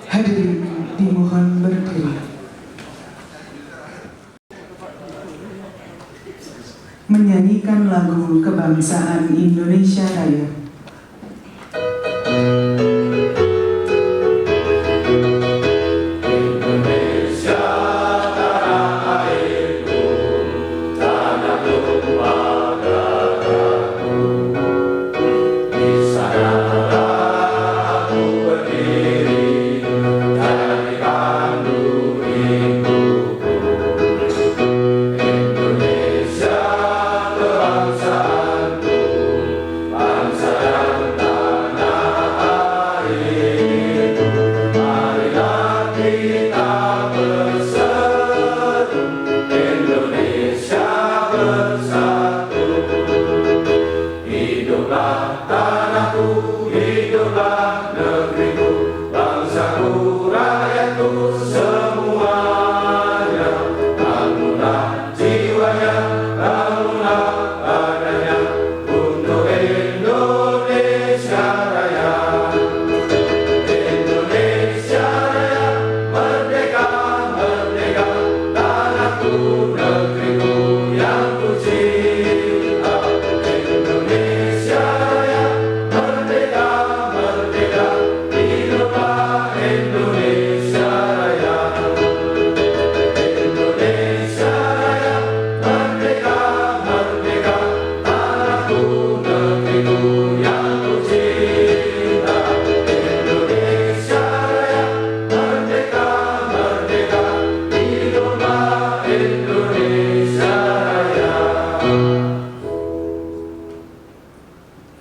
Hadirin dimohon berdiri. Menyanyikan lagu kebangsaan Indonesia Raya.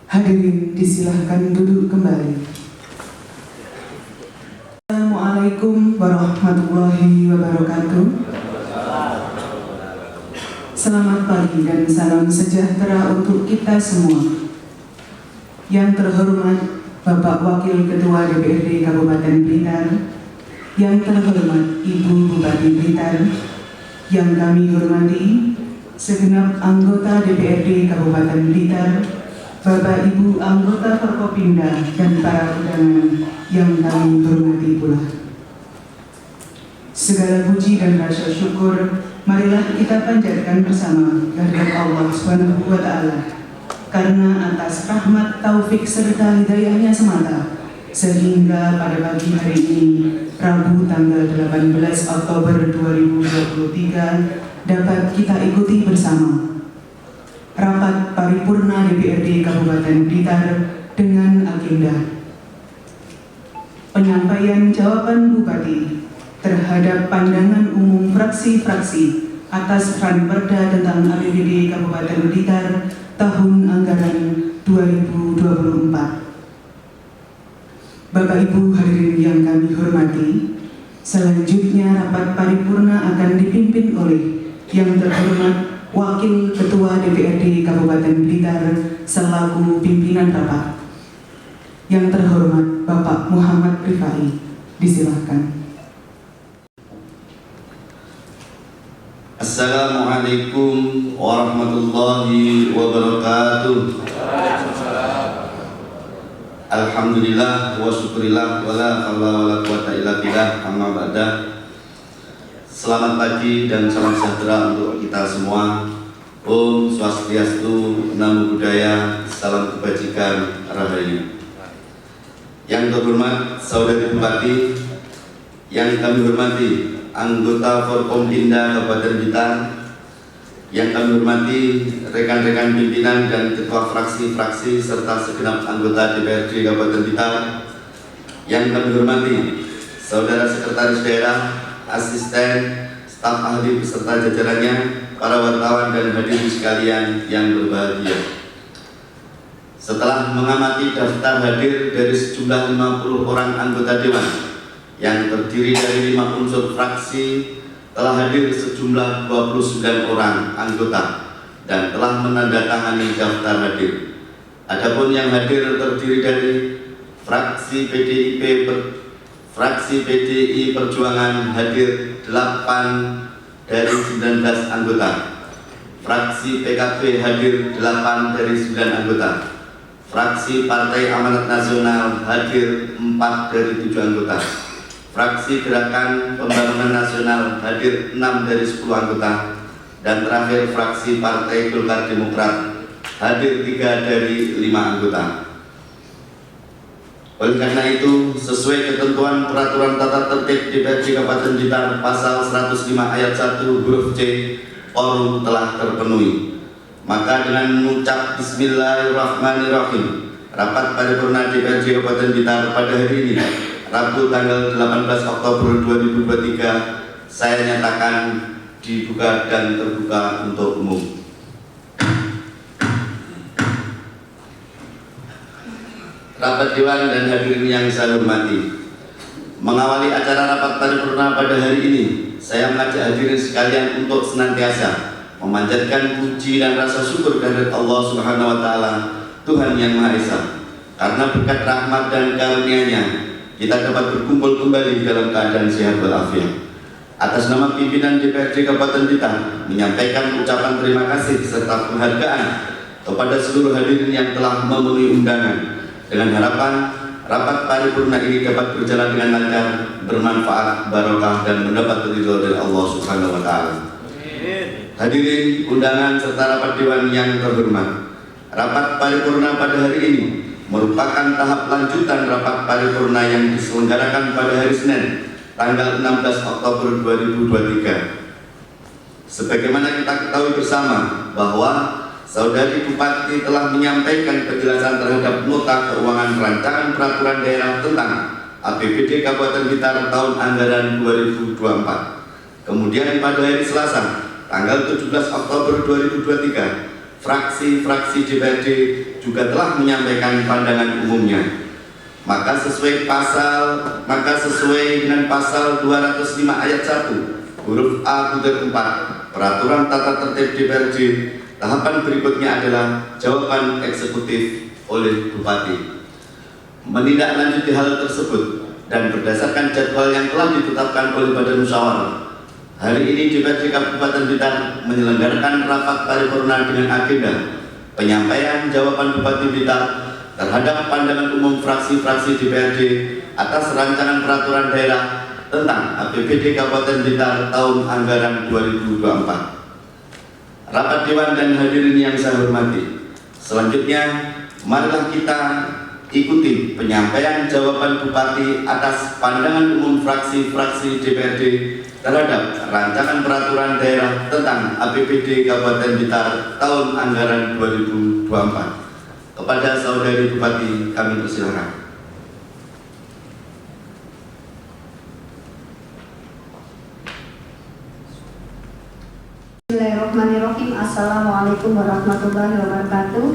Hadirin disilahkan duduk kembali. Assalamualaikum warahmatullahi wabarakatuh. Selamat pagi dan salam sejahtera untuk kita semua. Yang terhormat Bapak Wakil Ketua DPRD Kabupaten Blitar, yang terhormat Ibu Bupati Blitar, yang kami hormati segenap anggota DPRD Kabupaten Blitar, Bapak Ibu anggota Forkopimda dan para undangan yang kami hormati pula. Segala puji dan rasa syukur marilah kita panjatkan bersama kehadirat Allah Subhanahu wa Ta'ala, karena atas rahmat, taufik serta hidayahnya semata sehingga pada pagi hari ini Rabu tanggal 18 Oktober 2023 dapat kita ikuti bersama rapat paripurna DPRD Kabupaten Blitar dengan agenda penyampaian jawaban Bupati terhadap pandangan umum fraksi-fraksi atas Ranperda tentang APBD Kabupaten Blitar tahun anggaran 2024. Bapak Ibu hadirin yang kami hormati, selanjutnya rapat paripurna akan dipimpin oleh yang terhormat Wakil Ketua DPRD Kabupaten Blitar selaku pimpinan rapat, yang terhormat Bapak Muhammad Rifai. Disilahkan. Assalamualaikum warahmatullahi wabarakatuh. Alhamdulillah wa syukurillah wa la hawla wa la quwata illa billah, amma ba'da. Selamat pagi dan salam sejahtera untuk kita semua. Om Swastiastu, Namo Buddhaya, salam kebajikan, rahayu. Yang terhormat Saudari Bupati, yang kami hormati anggota Forkompimda Kabupaten Blitar, yang kami hormati rekan-rekan pimpinan dan ketua fraksi-fraksi serta segenap anggota DPRD Kabupaten Blitar, yang kami hormati Saudara Sekretaris Daerah, asisten, staf ahli beserta jajarannya, para wartawan dan hadirin sekalian yang berbahagia. Setelah mengamati daftar hadir dari sejumlah 50 orang anggota Dewan yang terdiri dari 5 unsur fraksi, telah hadir sejumlah 29 orang anggota dan telah menandatangani daftar hadir. Adapun yang hadir terdiri dari fraksi PDI Perjuangan hadir 8 dari 19 anggota, fraksi PKB hadir 8 dari 9 anggota, Fraksi Partai Amanat Nasional hadir 4 dari 7 anggota. Fraksi Gerakan Pembangunan Nasional hadir 6 dari 10 anggota. Dan terakhir fraksi Partai Golkar Demokrat hadir 3 dari 5 anggota. Oleh karena itu, sesuai ketentuan peraturan tata tertib DPRD Kabupaten Blitar pasal 105 ayat 1 huruf C, quorum telah terpenuhi. Maka dengan mengucap Bismillahirrahmanirrahim, rapat paripurna DPRD Kabupaten Blitar pada hari ini, Rabu tanggal 18 Oktober 2023, saya nyatakan dibuka dan terbuka untuk umum. Rapat Dewan dan hadirin yang saya hormati, mengawali acara rapat paripurna pada hari ini, saya mengajak hadirin sekalian untuk senantiasa memanjatkan puji dan rasa syukur kehadirat Allah Subhanahu wa Ta'ala, Tuhan yang Maha Esa, karena berkat rahmat dan karunia-Nya kita dapat berkumpul kembali dalam keadaan sehat walafiat. Atas nama pimpinan DPRD Kabupaten Blitar, menyampaikan ucapan terima kasih serta penghargaan kepada seluruh hadirin yang telah memenuhi undangan, dengan harapan rapat paripurna ini dapat berjalan dengan lancar, bermanfaat, barokah, dan mendapat ridho dari Allah Subhanahu wa Ta'ala. Hadirin undangan serta rapat dewan yang terhormat, rapat paripurna pada hari ini merupakan tahap lanjutan rapat paripurna yang diselenggarakan pada hari Senin tanggal 16 Oktober 2023. Sebagaimana kita ketahui bersama bahwa Saudari Bupati telah menyampaikan penjelasan terhadap nota keuangan rancangan peraturan daerah tentang APBD Kabupaten Blitar tahun anggaran 2024. Kemudian pada hari Selasa tanggal 17 Oktober 2023, fraksi-fraksi DPRD juga telah menyampaikan pandangan umumnya. Maka sesuai dengan pasal 205 ayat 1 huruf A butir 4 Peraturan Tata Tertib DPRD, tahapan berikutnya adalah jawaban eksekutif oleh Bupati. Menindaklanjuti hal tersebut dan berdasarkan jadwal yang telah ditetapkan oleh Badan Musyawarah, hari ini DPRD Kabupaten Blitar menyelenggarakan rapat paripurna dengan agenda penyampaian jawaban Bupati Blitar terhadap pandangan umum fraksi-fraksi DPRD atas rancangan peraturan daerah tentang APBD Kabupaten Blitar tahun anggaran 2024. Rapat Dewan dan hadirin yang saya hormati, selanjutnya marilah kita ikuti penyampaian jawaban Bupati atas pandangan umum fraksi-fraksi DPRD terhadap rancangan peraturan daerah tentang APBD Kabupaten Blitar tahun anggaran 2024. Kepada Saudari Bupati kami persilakan. Bismillahirrahmanirrahim. Assalamualaikum warahmatullahi wabarakatuh.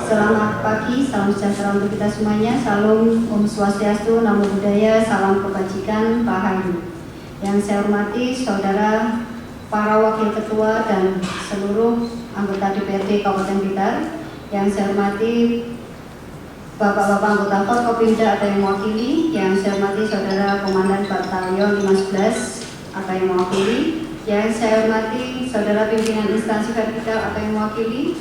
Selamat pagi, salam sejahtera untuk kita semuanya. Salam Om Swastiastu, Namo Buddhaya, salam kebajikan, Rahayu. Yang saya hormati saudara para wakil ketua dan seluruh anggota DPRD Kabupaten Blitar. Yang saya hormati bapak-bapak anggota Forkopimda atau yang mewakili. Yang saya hormati saudara Komandan Batalion 511 atau yang mewakili. Yang saya hormati saudara pimpinan instansi vertikal atau yang mewakili.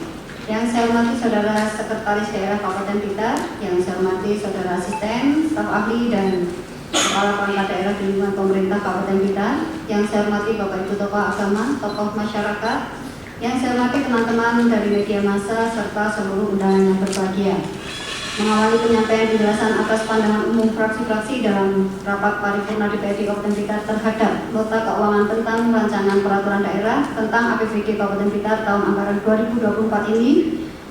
Yang saya hormati saudara sekretaris daerah Kabupaten Blitar. Yang saya hormati saudara asisten, staf ahli dan kepala perangkat daerah di lingkungan pemerintah Kabupaten Blitar. Yang saya hormati Bapak Ibu tokoh agama, tokoh masyarakat. Yang saya hormati teman-teman dari media massa serta seluruh undangan yang berbahagia. Mengawali penyampaian penjelasan atas pandangan umum fraksi-fraksi dalam rapat paripurna DPRD Kabupaten Blitar terhadap nota keuangan tentang rancangan peraturan daerah tentang APBD Kabupaten Blitar tahun anggaran 2024 ini,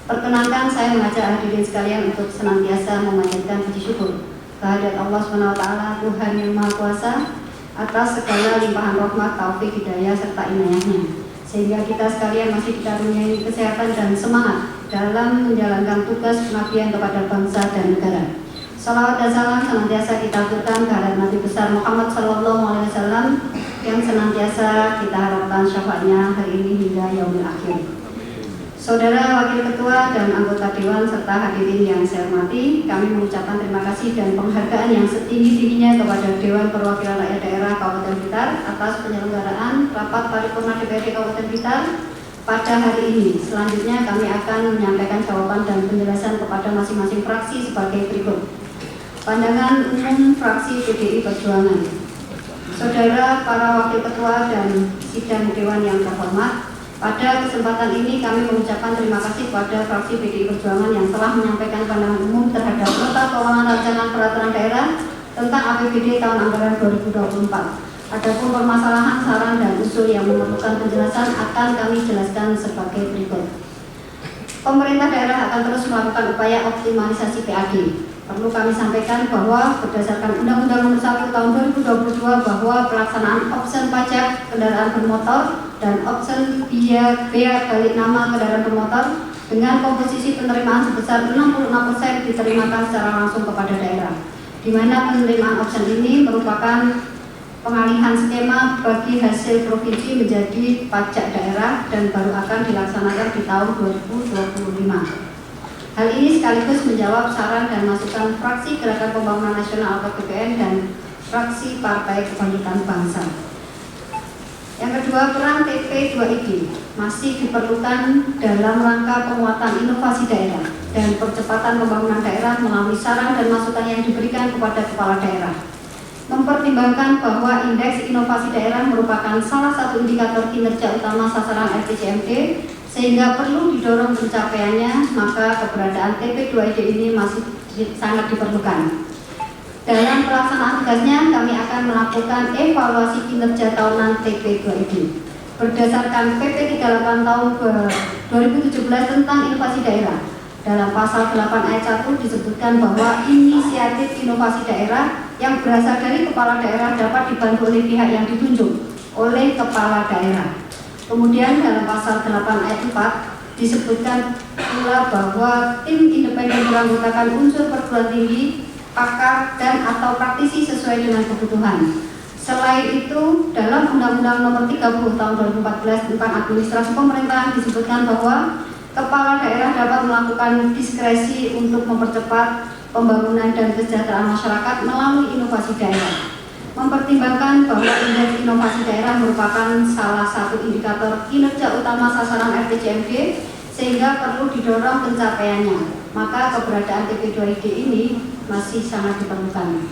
perkenankan saya mengajak hadirin sekalian untuk senantiasa memanjatkan puji syukur kehadirat Allah SWT, Tuhan yang Maha Kuasa, atas segala limpahan rahmat, taufik, hidayah serta inayahnya, sehingga kita sekalian masih dikaruniai kesehatan dan semangat dalam menjalankan tugas pengabdian kepada bangsa dan negara. Salawat dan salam senantiasa kita aturkan kehadirat Nabi besar Muhammad SAW yang senantiasa kita harapkan syafaatnya hari ini hingga yaumil akhir. Saudara Wakil Ketua dan anggota Dewan serta hadirin yang saya hormati, kami mengucapkan terima kasih dan penghargaan yang setinggi-tingginya kepada Dewan Perwakilan Rakyat Daerah Kabupaten Blitar atas penyelenggaraan rapat paripurna DPRD Kabupaten Blitar pada hari ini. Selanjutnya kami akan menyampaikan jawaban dan penjelasan kepada masing-masing fraksi sebagai berikut. Pandangan umum fraksi PDI Perjuangan. Saudara para wakil ketua dan sidang dewan yang terhormat, pada kesempatan ini kami mengucapkan terima kasih kepada fraksi PDI Perjuangan yang telah menyampaikan pandangan umum terhadap nota keuangan rancangan peraturan daerah tentang APBD tahun anggaran 2024. Adapun permasalahan, saran, dan usul yang memerlukan penjelasan akan kami jelaskan sebagai berikut. Pemerintah daerah akan terus melakukan upaya optimalisasi PAD. Perlu kami sampaikan bahwa berdasarkan Undang-Undang Nomor 1 Tahun 2022 bahwa pelaksanaan opsi pajak kendaraan bermotor dan opsi bea balik nama kendaraan bermotor dengan komposisi penerimaan sebesar 66% diterimakan secara langsung kepada daerah, di mana penerimaan opsi ini merupakan pengalihan skema bagi hasil provinsi menjadi pajak daerah dan baru akan dilaksanakan di tahun 2025. Hal ini sekaligus menjawab saran dan masukan fraksi Gerakan Pembangunan Nasional atau GPN dan fraksi Partai Kebangkitan Bangsa. Yang kedua, peran TP2ID masih diperlukan dalam rangka penguatan inovasi daerah dan percepatan pembangunan daerah melalui saran dan masukan yang diberikan kepada kepala daerah. Mempertimbangkan bahwa indeks inovasi daerah merupakan salah satu indikator kinerja utama sasaran RPJMD sehingga perlu didorong pencapaiannya, maka keberadaan TP2ID ini masih sangat diperlukan. Dalam pelaksanaan tugasnya, kami akan melakukan evaluasi kinerja tahunan TP2ID. Berdasarkan PP 38 tahun 2017 tentang inovasi daerah, dalam pasal 8 ayat 1 disebutkan bahwa inisiatif inovasi daerah yang berasal dari kepala daerah dapat dibantu oleh pihak yang ditunjuk oleh kepala daerah. Kemudian dalam pasal 8 ayat 4 disebutkan pula bahwa tim independen beranggotakan unsur perguruan tinggi, pakar, dan atau praktisi sesuai dengan kebutuhan. Selain itu, dalam Undang-Undang Nomor 30 Tahun 2014 tentang Administrasi Pemerintahan disebutkan bahwa kepala daerah dapat melakukan diskresi untuk mempercepat pembangunan dan kesejahteraan masyarakat melalui inovasi daerah. Mempertimbangkan bahwa indeks inovasi daerah merupakan salah satu indikator kinerja utama sasaran RPJMD sehingga perlu didorong pencapaiannya, maka keberadaan TP2ID ini masih sangat diperlukan.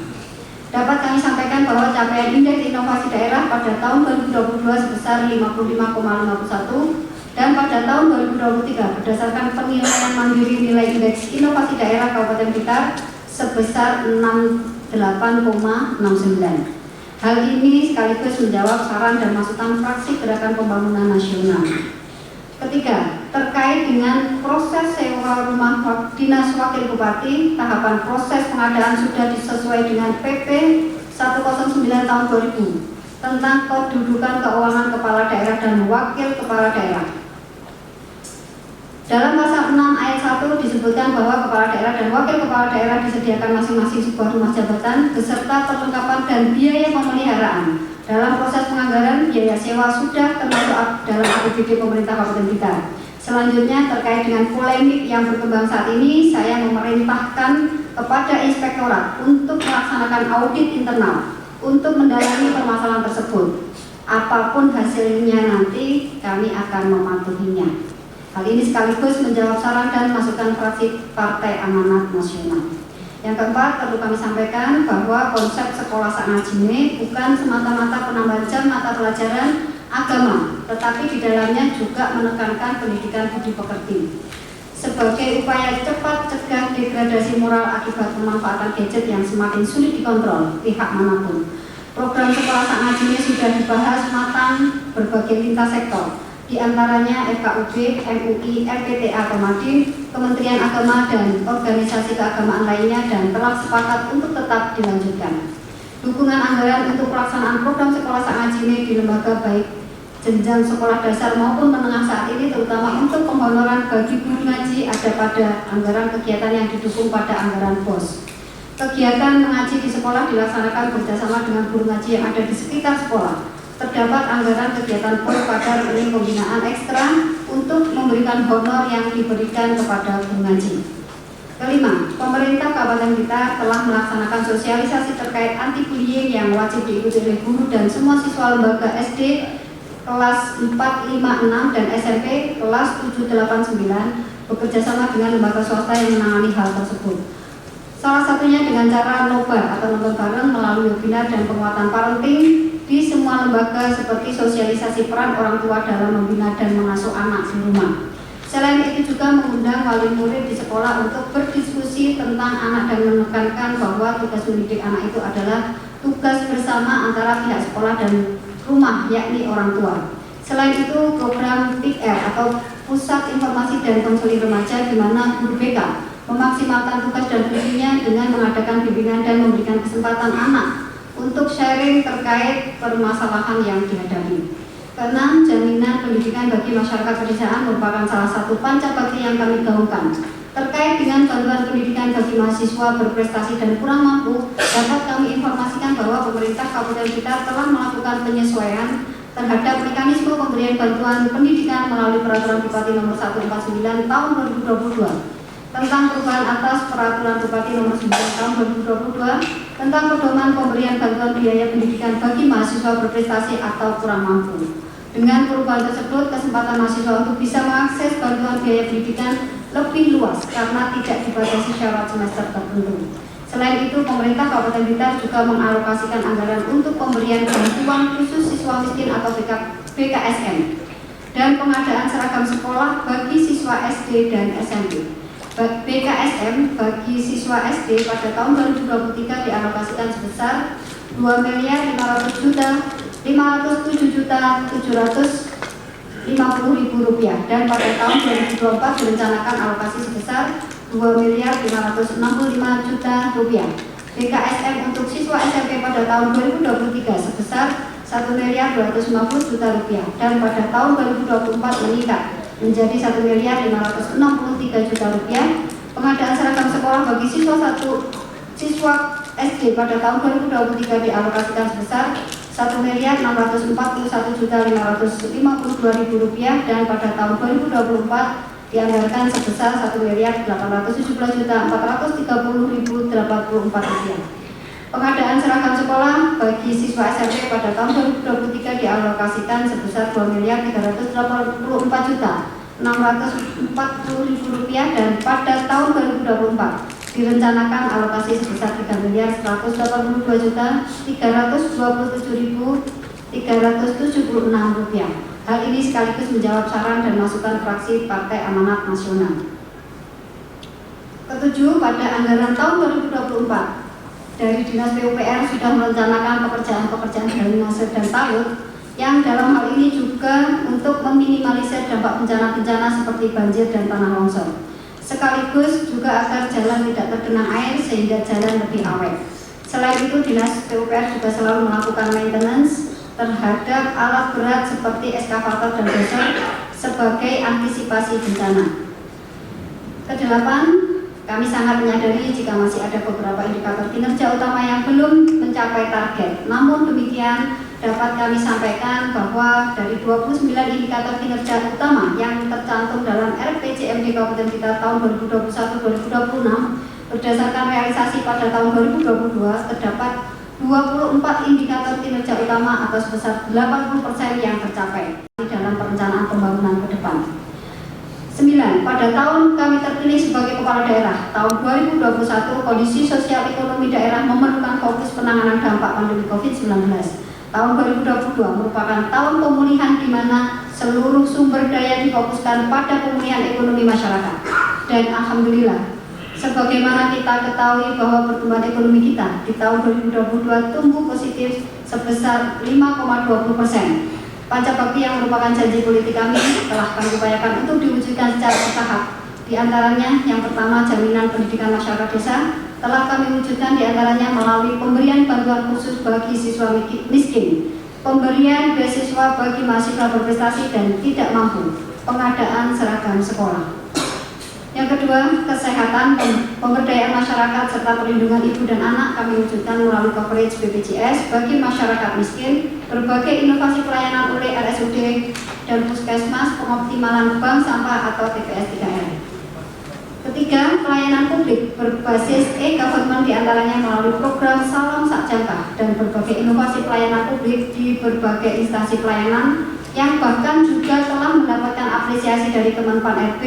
Dapat kami sampaikan bahwa capaian indeks inovasi daerah pada tahun 2022 sebesar 55,51 dan pada tahun 2023 berdasarkan penilaian mandiri nilai indeks inovasi daerah Kabupaten Blitar sebesar 68,69. Hal ini sekaligus menjawab saran dan masukan fraksi Gerakan Pembangunan Nasional. Ketiga, terkait dengan proses sewa rumah dinas wakil bupati, tahapan proses pengadaan sudah disesuai dengan PP 109 tahun 2000 tentang kedudukan keuangan kepala daerah dan wakil kepala daerah. Dalam pasal 6 ayat 1 disebutkan bahwa kepala daerah dan wakil kepala daerah disediakan masing-masing sebuah rumah jabatan beserta perlengkapan dan biaya pemeliharaan. Dalam proses penganggaran, biaya sewa sudah termasuk dalam APBD pemerintah Kabupaten Blitar. Selanjutnya, terkait dengan polemik yang berkembang saat ini, saya memerintahkan kepada inspektorat untuk melaksanakan audit internal untuk mendalami permasalahan tersebut. Apapun hasilnya nanti, kami akan mematuhinya. Hal ini sekaligus menjawab saran dan masukan fraksi Partai Amanat Nasional. Yang keempat, perlu kami sampaikan bahwa konsep sekolah Sangajime bukan semata-mata penambahan jam mata pelajaran agama, tetapi di dalamnya juga menekankan pendidikan budi pekerti. Sebagai upaya cepat cegah degradasi moral akibat pemanfaatan gadget yang semakin sulit dikontrol pihak manapun, program sekolah Sangajime sudah dibahas matang berbagai lintas sektor, di antaranya FKUB, MUI, RPTA Komadin, Kementerian Agama, dan organisasi keagamaan lainnya dan telah sepakat untuk tetap dilanjutkan. Dukungan anggaran untuk pelaksanaan program sekolah Sangajime di lembaga baik jenjang sekolah dasar maupun menengah saat ini terutama untuk penghonoran bagi guru ngaji ada pada anggaran kegiatan yang didukung pada anggaran POS. Kegiatan mengaji di sekolah dilaksanakan bersama dengan guru ngaji yang ada di sekitar sekolah. Terdapat anggaran kegiatan POS pada rekening pembinaan ekstra untuk memberikan honor yang diberikan kepada guru ngaji. Kelima, pemerintah Kabupaten Blitar telah melaksanakan sosialisasi terkait anti bullying yang wajib diikuti oleh guru dan semua siswa lembaga SD, kelas 456 dan SMP kelas 789 bekerjasama dengan lembaga swasta yang menangani hal tersebut. Salah satunya dengan cara nobar atau nonton bareng melalui webinar dan penguatan parenting di semua lembaga seperti sosialisasi peran orang tua dalam membina dan mengasuh anak di rumah. Selain itu juga mengundang wali murid di sekolah untuk berdiskusi tentang anak dan menekankan bahwa tugas mendidik anak itu adalah tugas bersama antara pihak sekolah dan rumah, yakni orang tua. Selain itu, program PIK-R atau Pusat Informasi dan Konseling Remaja di mana guru BK memaksimalkan tugas dan fungsinya dengan mengadakan bimbingan dan memberikan kesempatan anak untuk sharing terkait permasalahan yang dihadapi. Keenam, jaminan pendidikan bagi masyarakat pedesaan merupakan salah satu pancabakti yang kami gaungkan. Terkait dengan bantuan pendidikan bagi mahasiswa berprestasi dan kurang mampu, dapat kami informasikan bahwa pemerintah Kabupaten Blitar telah melakukan penyesuaian terhadap mekanisme pemberian bantuan pendidikan melalui Peraturan Bupati Nomor 149 Tahun 2022 tentang perubahan atas Peraturan Bupati Nomor 9 Tahun 2022 tentang pedoman pemberian bantuan biaya pendidikan bagi mahasiswa berprestasi atau kurang mampu. Dengan perubahan tersebut, kesempatan mahasiswa untuk bisa mengakses bantuan biaya pendidikan lebih luas karena tidak dibatasi syarat semester tertentu. Selain itu, pemerintah Kabupaten Blitar juga mengalokasikan anggaran untuk pemberian bantuan khusus siswa miskin atau BKSM dan pengadaan seragam sekolah bagi siswa SD dan SMP. BKSM bagi siswa SD pada tahun 2023 dialokasikan sebesar Rp2.507.750.000 dan pada tahun 2024 direncanakan alokasi sebesar Rp2.565.000.000. BKSM untuk siswa SMP pada tahun 2023 sebesar Rp1.250.000.000 dan pada tahun 2024 meningkat menjadi Rp1.563.000.000. Pengadaan seragam sekolah bagi siswa SD pada tahun 2023 dialokasikan sebesar Rp1.641.552.000 dan pada tahun 2024 dianggarkan sebesar Rp1.817.430.084. Pengadaan seragam sekolah bagi siswa SMP pada tahun 2023 dialokasikan sebesar Rp2.384.640.000 dan pada tahun 2024 direncanakan alokasi sebesar Rp3.127.327.376. Hal ini sekaligus menjawab saran dan masukan fraksi Partai Amanat Nasional. Ketujuh, pada anggaran tahun 2024 dari Dinas PUPR sudah merencanakan pekerjaan-pekerjaan drainase dan talud yang dalam hal ini juga untuk meminimalisir dampak bencana-bencana seperti banjir dan tanah longsor. Sekaligus juga agar jalan tidak tergenang air sehingga jalan lebih awet. Selain itu, Dinas PUPR juga selalu melakukan maintenance terhadap alat berat seperti eskavator dan dozer sebagai antisipasi bencana. Kedelapan, kami sangat menyadari jika masih ada beberapa indikator kinerja utama yang belum mencapai target. Namun demikian, dapat kami sampaikan bahwa dari 29 indikator kinerja utama yang tercantum dalam RPJMD Kabupaten Blitar tahun 2021-2026 berdasarkan realisasi pada tahun 2022 terdapat 24 indikator kinerja utama atau sebesar 80% yang tercapai dalam perencanaan pembangunan ke depan. 9. Pada tahun kami terpilih sebagai kepala daerah, tahun 2021 kondisi sosial ekonomi daerah memerlukan fokus penanganan dampak pandemi COVID-19. Tahun 2022 merupakan tahun pemulihan di mana seluruh sumber daya difokuskan pada pemulihan ekonomi masyarakat. Dan alhamdulillah, sebagaimana kita ketahui bahwa pertumbuhan ekonomi kita di tahun 2022 tumbuh positif sebesar 5,20%. Pancabakti yang merupakan janji politik kami telah kami upayakan untuk diwujudkan secara bertahap. Di antaranya yang pertama, jaminan pendidikan masyarakat desa telah kami wujudkan di antaranya melalui pemberian bantuan khusus bagi siswa miskin, pemberian beasiswa bagi mahasiswa berprestasi dan tidak mampu, pengadaan seragam sekolah. Yang kedua, kesehatan, pemberdayaan masyarakat serta perlindungan ibu dan anak kami wujudkan melalui coverage BPJS bagi masyarakat miskin, berbagai inovasi pelayanan oleh RSUD dan Puskesmas, pengoptimalan bank sampah atau TPS 3R. Ketiga, pelayanan publik berbasis e-government diantaranya melalui program Salam Sak Jangka dan berbagai inovasi pelayanan publik di berbagai instansi pelayanan yang bahkan juga telah mendapatkan apresiasi dari Kemenpan RB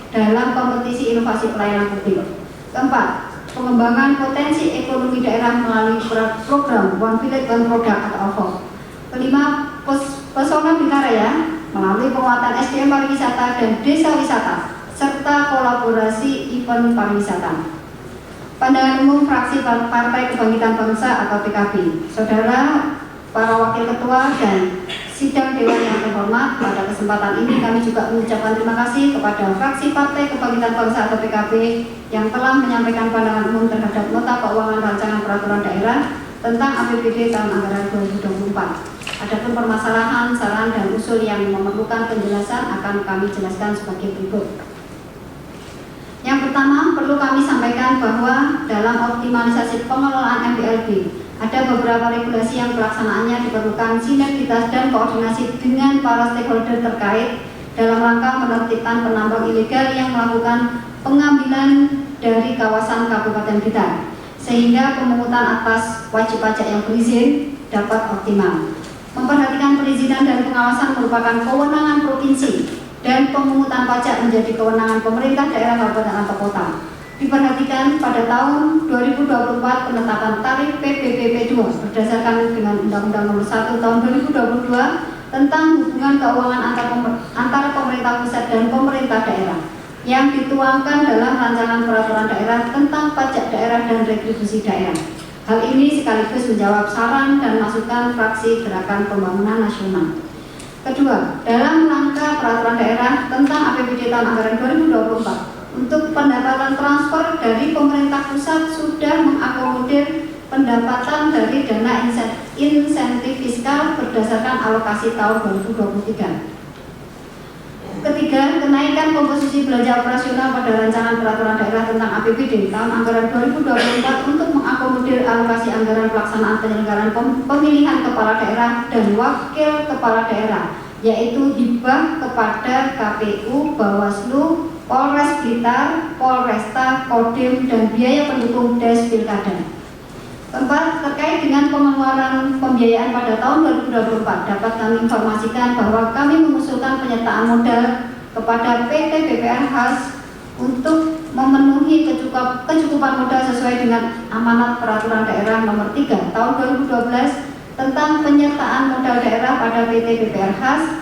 dalam kompetisi inovasi pelayanan publik. Keempat, pengembangan potensi ekonomi daerah melalui program One Village One Product atau OVO. Kelima, pesona Bintang Raya melalui penguatan SDM pariwisata dan desa wisata serta kolaborasi event pariwisata. Pandangan umum fraksi Partai Kebangkitan Bangsa atau PKB, saudara para wakil ketua dan sidang dewan yang terhormat, pada kesempatan ini kami juga mengucapkan terima kasih kepada fraksi Partai Kebangkitan Bangsa atau PKB yang telah menyampaikan pandangan umum terhadap nota keuangan rancangan peraturan daerah tentang APBD tahun anggaran 2024. Adapun permasalahan, saran dan usul yang memerlukan penjelasan akan kami jelaskan sebagai berikut. Yang pertama, perlu kami sampaikan bahwa dalam optimalisasi pengelolaan MPLB ada beberapa regulasi yang pelaksanaannya diperlukan sinergitas dan koordinasi dengan para stakeholder terkait dalam rangka menertibkan penambang ilegal yang melakukan pengambilan dari kawasan Kabupaten Blitar, sehingga pemungutan atas wajib pajak yang berizin dapat optimal. Memperhatikan perizinan dan pengawasan merupakan kewenangan provinsi dan pemungutan pajak menjadi kewenangan pemerintah daerah kabupaten atau kota. Diperhatikan pada tahun 2024 penetapan tarif PPBP 2 berdasarkan dengan Undang-Undang Nomor 1 Tahun 2022 tentang hubungan keuangan antara pemerintah pusat dan pemerintah daerah yang dituangkan dalam rancangan peraturan daerah tentang pajak daerah dan retribusi daerah. Hal ini sekaligus menjawab saran dan masukan fraksi Gerakan Pembangunan Nasional. Kedua, dalam rangka peraturan daerah tentang APBD tahun anggaran 2024 untuk pendapatan transfer dari pemerintah pusat sudah mengakomodir pendapatan dari dana insentif fiskal berdasarkan alokasi tahun 2023. Ketiga, kenaikan komposisi belanja operasional pada rancangan peraturan daerah tentang APBD tahun anggaran 2024 untuk mengakomodir alokasi anggaran pelaksanaan penyelenggaraan pemilihan kepala daerah dan wakil kepala daerah, yaitu hibah kepada KPU, Bawaslu, Polres Blitar, Polresta, Kodim, dan biaya pendukung Des Pilkada. Keempat, terkait dengan pengeluaran pembiayaan pada tahun 2024, dapat kami informasikan bahwa kami mengusulkan penyertaan modal kepada PT BPR Khas untuk memenuhi kecukupan modal sesuai dengan amanat peraturan daerah nomor 3 tahun 2012 tentang penyertaan modal daerah pada PT BPR Khas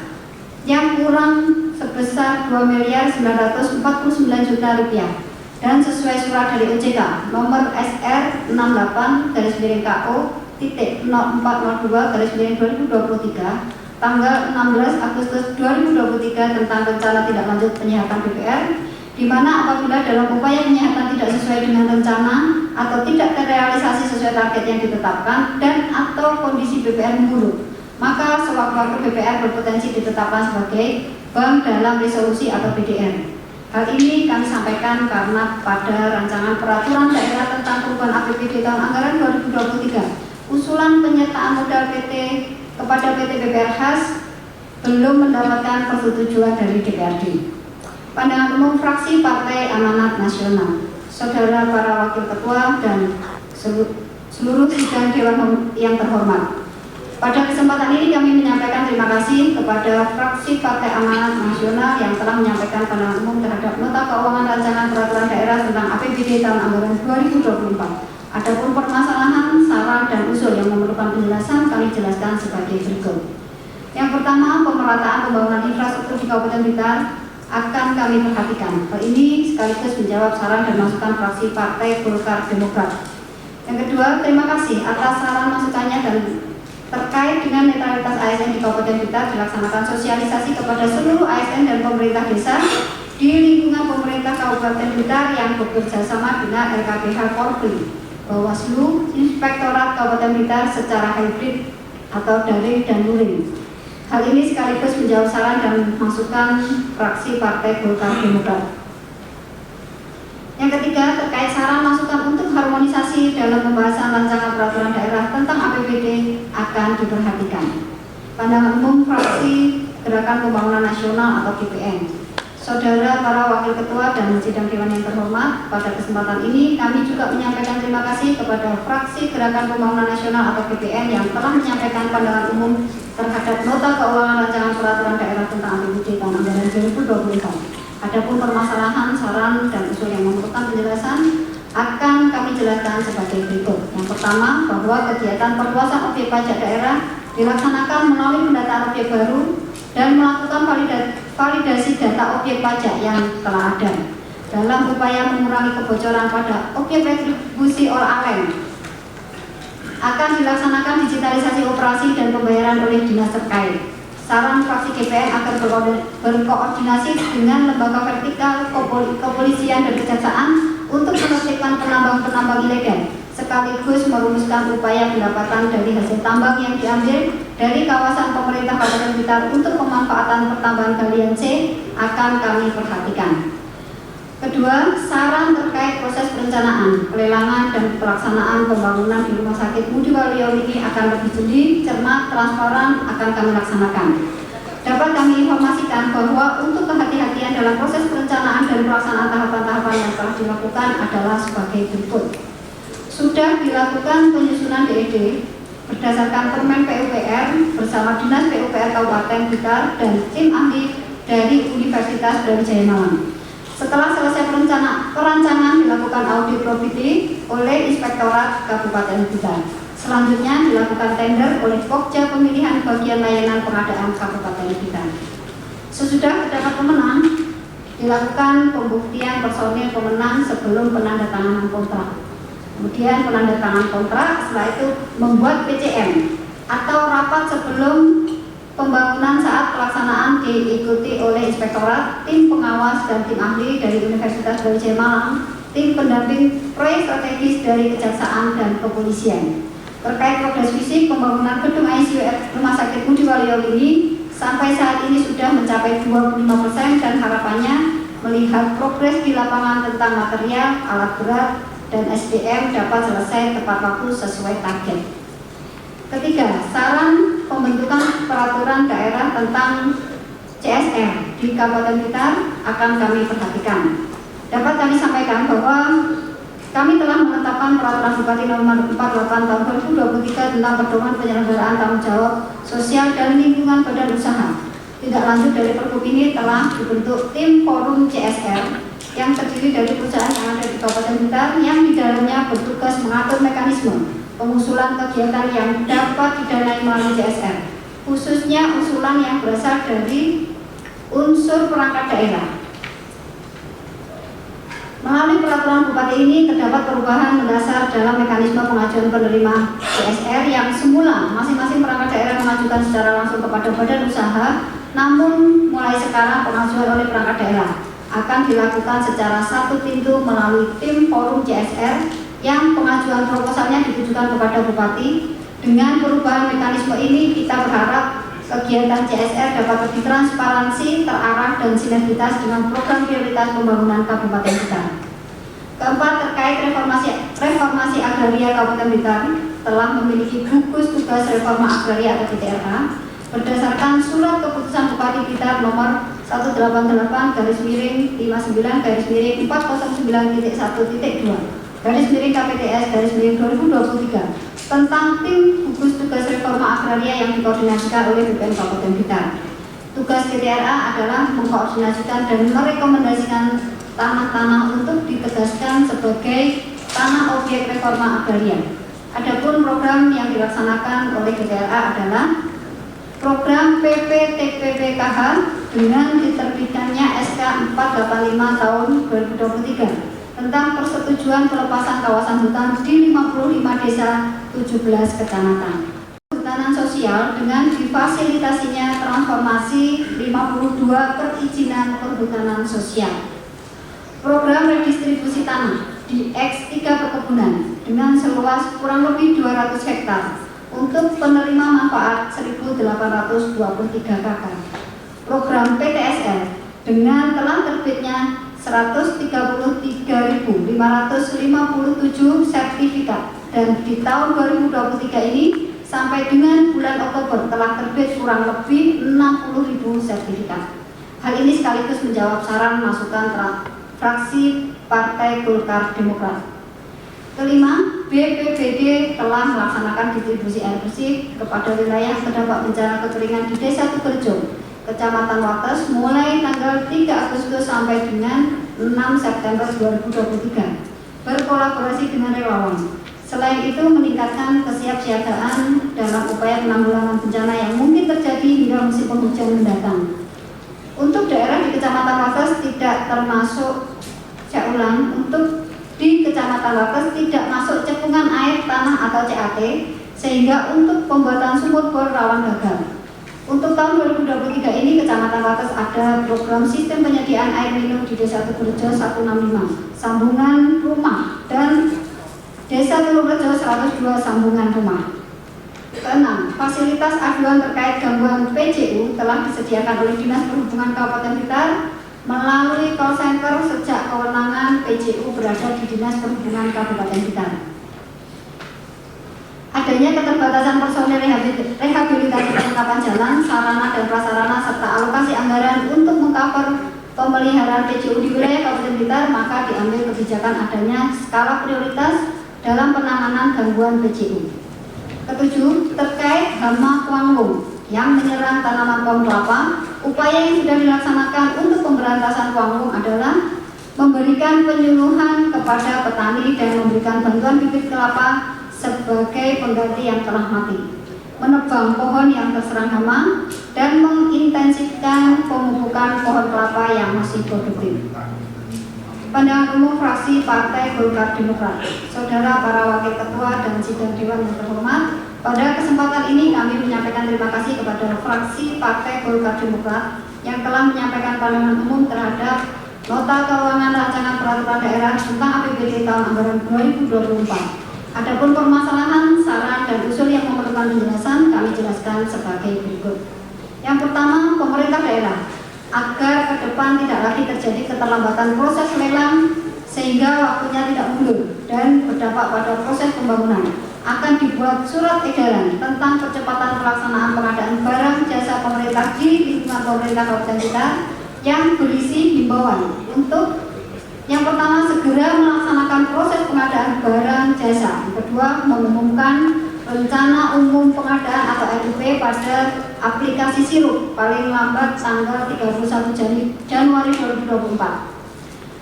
yang kurang sebesar Rp2.949.000.000 dan sesuai surat dari OJK nomor SR 68-040-0402/2023 tanggal 16 Agustus 2023 tentang rencana tidak lanjut penyihatan BPR, di mana apabila dalam upaya penyihatan tidak sesuai dengan rencana atau tidak terrealisasi sesuai target yang ditetapkan dan atau kondisi BPR memburuk, maka sewaktu-waktu BPR berpotensi ditetapkan sebagai bank dalam resolusi atau BDR. Hal ini kami sampaikan karena pada rancangan peraturan daerah tentang perubahan APBD tahun anggaran 2023, usulan penyertaan modal PT kepada PT BPR Khas belum mendapatkan persetujuan dari DPRD. Pandangan umum fraksi Partai Amanat Nasional, saudara para wakil ketua dan seluruh sidang dewan yang terhormat. Pada kesempatan ini kami menyampaikan terima kasih kepada fraksi Partai Amanat Nasional yang telah menyampaikan pandangan umum terhadap nota keuangan rancangan peraturan daerah tentang APBD tahun anggaran 2024. Adapun permasalahan, saran dan usul yang memerlukan penjelasan kami jelaskan sebagai berikut. Yang pertama, pemerataan pembangunan infrastruktur di Kabupaten Blitar akan kami perhatikan. Hal ini sekaligus menjawab saran dan masukan fraksi Partai Golkar Demokrat. Yang kedua, terima kasih atas saran masukannya dan terkait dengan netralitas ASN di Kabupaten Blitar, dilaksanakan sosialisasi kepada seluruh ASN dan pemerintah desa di lingkungan pemerintah Kabupaten Blitar yang bekerja sama dengan LKPH Polri, Bawaslu, Inspektorat Kabupaten Blitar secara hybrid atau daring dan luring. Hal ini sekaligus menjawab saran dan masukan fraksi Partai Golkar Demokrat. Yang ketiga, terkait saran masukan untuk harmonisasi dalam pembahasan rancangan peraturan daerah tentang APBD akan diperhatikan. Pandangan umum fraksi Gerakan Pembangunan Nasional atau GPN. saudara para wakil ketua dan sidang dewan yang terhormat, pada kesempatan ini kami juga menyampaikan terima kasih kepada fraksi Gerakan Pembangunan Nasional atau GPN yang telah menyampaikan pandangan umum terhadap nota keuangan rancangan peraturan daerah tentang APBD tahun anggaran 2024. Adapun permasalahan, saran, dan usul yang memerlukan penjelasan akan kami jelaskan sebagai berikut. Yang pertama, bahwa kegiatan perluasan objek pajak daerah dilaksanakan melalui pendataan objek baru dan melakukan validasi data objek pajak yang telah ada dalam upaya mengurangi kebocoran pada objek retribusi ORALEN. Akan dilaksanakan digitalisasi operasi dan pembayaran oleh dinas terkait. Saran fraksi GPN agar berkoordinasi dengan lembaga vertikal kepolisian dan kejaksaan untuk menertibkan penambang-penambang ilegal, sekaligus merumuskan upaya pendapatan dari hasil tambang yang diambil dari kawasan pemerintah Kabupaten Blitar untuk pemanfaatan pertambangan galian C akan kami perhatikan. Kedua, saran terkait proses perencanaan, pelelangan, dan pelaksanaan pembangunan di Rumah Sakit Ngudi Waluyo ini akan lebih jeli, cermat, transparan akan kami laksanakan. Dapat kami informasikan bahwa untuk kehati-hatian dalam proses perencanaan dan pelaksanaan tahapan-tahapan yang telah dilakukan adalah sebagai berikut. Sudah dilakukan penyusunan DED berdasarkan Permen PUPR bersama Dinas PUPR Kabupaten Blitar dan tim ahli dari Universitas Brawijaya Malang. Setelah selesai perancangan dilakukan audit probity oleh Inspektorat Kabupaten Blitar. Selanjutnya dilakukan tender oleh Pokja Pemilihan Bagian Layanan Pengadaan Kabupaten Blitar. Sesudah terdapat pemenang, dilakukan pembuktian personil pemenang sebelum penandatanganan kontrak. Kemudian penandatanganan kontrak, setelah itu membuat PCM atau rapat sebelum pembangunan saat pelaksanaan diikuti oleh inspektorat, tim pengawas dan tim ahli dari Universitas Brawijaya Malang, tim pendamping proyek strategis dari Kejaksaan dan Kepolisian. Terkait progres fisik pembangunan gedung ICU Rumah Sakit Ngudi Waluyo ini sampai saat ini sudah mencapai 25% dan harapannya melihat progres di lapangan tentang material, alat berat, dan SDM dapat selesai tepat waktu sesuai target. Ketiga, saran pembentukan peraturan daerah tentang CSR di Kabupaten Blitar akan kami perhatikan. Dapat kami sampaikan bahwa kami telah menetapkan peraturan Bupati nomor 48 tahun 2023 tentang pedoman penyelenggaraan tanggung jawab sosial dan lingkungan badan usaha. Tidak lanjut dari Pergub ini telah dibentuk tim forum CSR yang terdiri dari perusahaan yang ada di Kabupaten Blitar yang di dalamnya bertugas mengatur mekanisme pengusulan kegiatan yang dapat didanai melalui CSR, khususnya usulan yang berasal dari unsur perangkat daerah. Melalui peraturan Bupati ini terdapat perubahan mendasar dalam mekanisme pengajuan penerima CSR yang semula masing-masing perangkat daerah mengajukan secara langsung kepada badan usaha, namun mulai sekarang pengajuan oleh perangkat daerah akan dilakukan secara satu pintu melalui tim forum CSR yang pengajuan proposalnya ditujukan kepada Bupati. Dengan perubahan mekanisme ini kita berharap kegiatan CSR dapat lebih transparansi, terarah, dan sinergitas dengan program prioritas pembangunan Kabupaten Blitar. Keempat, terkait reformasi agraria Kabupaten Blitar telah memiliki gugus tugas reforma agraria atau GTRA berdasarkan surat keputusan Bupati Blitar nomor 188-409-4.1.2 tentang tim gugus tugas reforma agraria yang dikoordinasikan oleh BPN Kabupaten Blitar. Tugas GTRA adalah mengkoordinasikan dan merekomendasikan tanah-tanah untuk ditegaskan sebagai tanah objek reforma agraria. Adapun program yang dilaksanakan oleh GTRA adalah program PPTPPKH dengan diterbitkannya SK 485 tahun 2023 tentang persetujuan pelepasan kawasan hutan di 55 desa 17 kecamatan. Perhutanan sosial dengan difasilitasinya transformasi 52 perizinan perhutanan sosial. Program redistribusi tanah di X3 perkebunan dengan seluas kurang lebih 200 hektar untuk penerima manfaat 1.823 KK. Program PTSL dengan telah terbitnya 133.557 sertifikat dan di tahun 2023 ini sampai dengan bulan Oktober telah terbit kurang lebih 60.000 sertifikat. Hal ini sekaligus menjawab saran masukan fraksi Partai Golkar Demokrat. Kelima, BPBD telah melaksanakan distribusi air bersih kepada wilayah terdampak bencana kekeringan di Desa Tukerjo, Kecamatan Wates mulai tanggal 3 Agustus sampai dengan 6 September 2023, berkolaborasi dengan relawan. Selain itu, meningkatkan kesiapsiagaan dalam upaya penanggulangan bencana yang mungkin terjadi hingga musim penghujan mendatang. Untuk daerah di Kecamatan Wates tidak termasuk, untuk di Kecamatan Wates tidak masuk cekungan air tanah atau CAT, sehingga untuk pembuatan sumur bor rawan gagal. Untuk tahun 2023 ini Kecamatan Wates ada program sistem penyediaan air minum di Desa Tukerjo 165, sambungan rumah, dan Desa Tukerjo 102 sambungan rumah. Keenam, fasilitas aduan terkait gangguan PJU telah disediakan oleh Dinas Perhubungan Kabupaten Blitar melalui call center sejak kewenangan PJU berada di Dinas Perhubungan Kabupaten Blitar. Adanya keterbatasan personel rehabilitasi perlengkapan jalan, sarana dan prasarana serta alokasi anggaran untuk mengcover pemeliharaan PJU di wilayah Kabupaten Blitar, maka diambil kebijakan adanya skala prioritas dalam penanganan gangguan PJU. Ketujuh, terkait hama kuanglung yang menyerang tanaman pohon kelapa, upaya yang sudah dilaksanakan untuk pemberantasan kuanglung adalah memberikan penyuluhan kepada petani dan memberikan bantuan bibit kelapa sebagai pengganti yang telah mati, menebang pohon yang terserang hama, dan mengintensifkan pemupukan pohon kelapa yang masih produktif. Pandangan umum fraksi Partai Golkar Demokrat, saudara para wakil ketua dan sidang dewan yang terhormat, pada kesempatan ini kami menyampaikan terima kasih kepada fraksi Partai Golkar Demokrat yang telah menyampaikan pandangan umum terhadap Nota Keuangan Rancangan Peraturan Daerah tentang APBD tahun anggaran 2024. Adapun permasalahan, saran, dan usul yang memerlukan penjelasan kami jelaskan sebagai berikut. Yang pertama, pemerintah daerah agar ke depan tidak lagi terjadi keterlambatan proses lelang sehingga waktunya tidak mundur dan berdampak pada proses pembangunan, akan dibuat surat edaran tentang percepatan pelaksanaan pengadaan barang jasa pemerintah di lingkungan pemerintah Kabupaten Blitar yang berisi himbauan untuk yang pertama, segera melaksanakan proses pengadaan barang jasa. Yang kedua, mengumumkan rencana umum pengadaan atau RUP pada aplikasi sirup paling lambat tanggal 31 Januari 2024.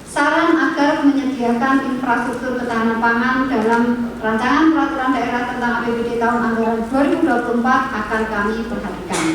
Saran agar menyediakan infrastruktur ketahanan pangan dalam rancangan peraturan daerah tentang APBD tahun anggaran 2024 akan kami perhatikan.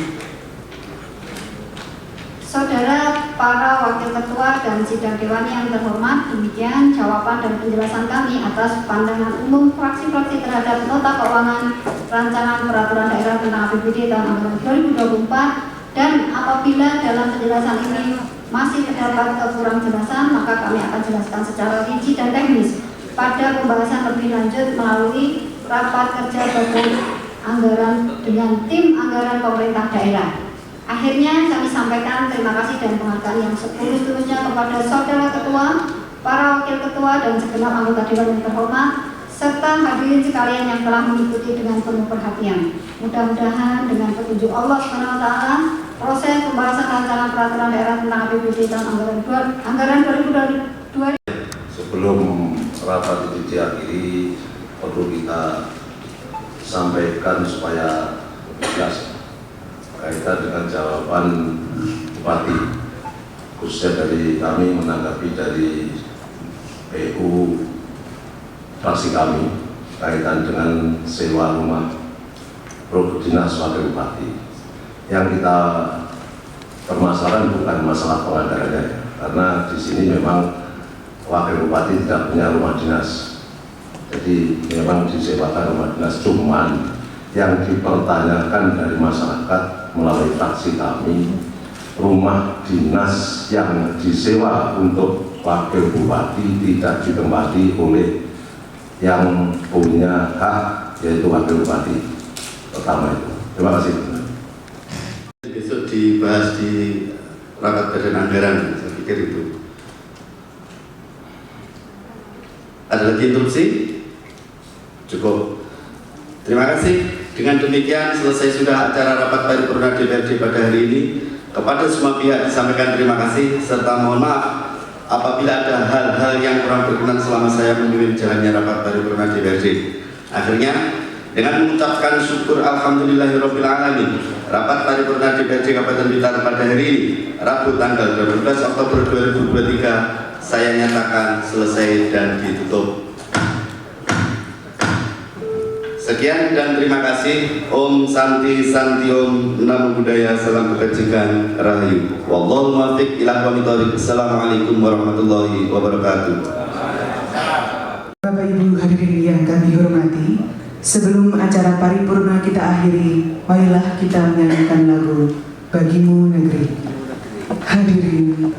Saudara para wakil ketua dan sidang dewan yang terhormat, demikian jawaban dan penjelasan kami atas pandangan umum fraksi-fraksi terhadap Nota Keuangan Rancangan Peraturan Daerah tentang APBD tahun anggaran 2024, dan apabila dalam penjelasan ini masih terdapat kekurang jelasan, maka kami akan jelaskan secara rinci dan teknis pada pembahasan lebih lanjut melalui rapat kerja badan anggaran dengan tim anggaran pemerintah daerah. Akhirnya kami sampaikan terima kasih dan penghargaan yang setulus-tulusnya kepada saudara ketua, para wakil ketua, dan segenap anggota dewan yang terhormat, serta hadirin sekalian yang telah mengikuti dengan penuh perhatian. Mudah-mudahan dengan petunjuk Allah SWT, proses pembahasan rancangan peraturan daerah tentang APBD tahun anggaran 2022. Sebelum rapat itu diakhiri, perlu kita sampaikan supaya jelas kaitan dengan jawaban Bupati, khususnya dari kami menanggapi dari PU fraksi kami kaitan dengan sewa rumah produk dinas wakil bupati. Yang kita permasalahan bukan masalah penganggarannya, karena di sini memang wakil bupati tidak punya rumah dinas, jadi memang disewakan rumah dinas. Cuman yang dipertanyakan dari masyarakat melalui fraksi kami, rumah dinas yang disewa untuk wakil bupati tidak ditempati oleh yang punya hak, yaitu wakil bupati pertama itu. Terima kasih. Besok dibahas di rapat badan anggaran, saya pikir itu. Ada lagi interupsi? Cukup. Terima kasih. Dengan demikian selesai sudah acara rapat paripurna DPRD pada hari ini. Kepada semua pihak disampaikan terima kasih serta mohon maaf apabila ada hal-hal yang kurang berkenan selama saya memimpin jalannya rapat paripurna DPRD. Akhirnya, dengan mengucapkan syukur alhamdulillahirabbil alamin, rapat paripurna DPRD Kabupaten Blitar pada hari ini, Rabu tanggal 12 Oktober 2023, saya nyatakan selesai dan ditutup. Sekian dan terima kasih. Om Santi Santi Om, Namo Buddhaya, salam kebajikan, rahayu. Wallahu muwaffiq ila aqwamit thoriq. Assalamualaikum warahmatullahi wabarakatuh. Bapak Ibu hadirin yang kami hormati, sebelum acara paripurna kita akhiri, marilah kita menyanyikan lagu Bagimu Negeri. Hadirin.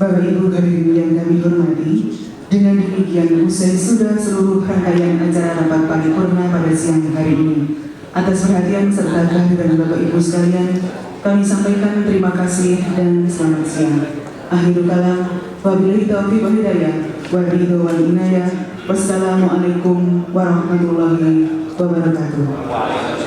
Bapak Ibu hadirin yang kami hormati, dengan demikian usai sudah seluruh rangkaian acara rapat paripurna pada siang hari ini. Atas perhatian serta kehadiran Bapak Ibu sekalian, kami sampaikan terima kasih dan selamat siang. Akhirul kalam, wabillahi taufiq wal hidayah, wal ridho wal inayah. Wassalamualaikum warahmatullahi wabarakatuh.